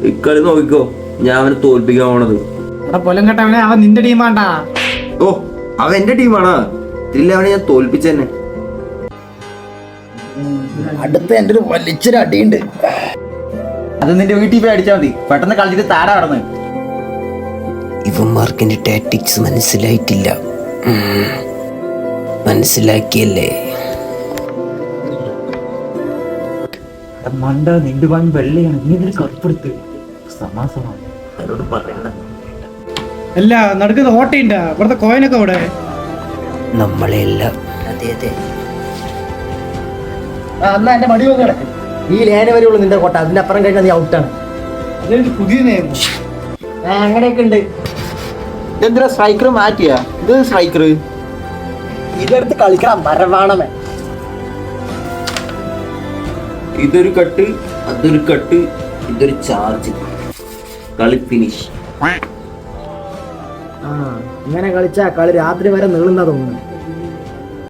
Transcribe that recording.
ഇക്കളി നോക്കിക്കോ, ഞാൻ അവനെ തോൽപ്പിക്കാൻ പോണത്. എടാ പൊലം കേട്ടവനെ, അവൻ നിന്റെ ടീമാണ്ടാ. ഓ, അവൻ എന്റെ ടീമാണോ? ഇതില്ല, അവനെ ഞാൻ തോൽപ്പിച്ചെന്നെ. അടുത്ത് എൻ്റെ ഒരു വലിച്ചൊരു അടിയുണ്ട്. അത് നിന്റെ വീട്ടിൽ പോയി അടിച്ചാൽ മതി. പെട്ടെന്ന് കളിച്ചിട്ട് താടാ കടന്ന്. ഇവന്മാർക്ക് എൻ്റെ ടാക്ടിക്സ് മനസ്സിലായിട്ടില്ല. മനസ്സിലാക്കിയല്ലേ? മണ്ട, നിന്റെ വാങ്ങി വെള്ളയാണ്, നീ ഇതിന് കറുപ്പെടുത്ത്. സമാസമാണ് അവരോട് പറയണ്ട. അല്ല, നടക്കുന്ന ഓട്ടയുണ്ട ഇവിടുത്തെ കോയിനൊക്കെ ഇവിടെ. നമ്മളെല്ലാം അതെ അതെ. എന്നാ എന്റെ മടി വന്നു കിടക്ക്. ഈ ലേന വരെയുള്ളൂ നിന്റെ കോട്ട, അതിന്റെ അപ്പുറം കഴിഞ്ഞാൽ നീ ഔട്ടാണ്. അതൊരു പുതിയ നിയമം. അങ്ങനെയൊക്കെ ഉണ്ട്. ഇതെന്തിനാ സ്ട്രൈക്കർ മാറ്റിയ? ഇത് സ്ട്രൈക്കർ ഇതെടുത്ത് കളിക്കണം. മരവാണമേ. ഇതൊരു കട്ട്, അതൊരു കട്ട്, ഇതൊരു ചാർജ്. കളി ഫിനിഷ്. ഇങ്ങനെ കളിച്ചാ കളി രാത്രി വരെ നീളുന്ന തോന്നുന്നു.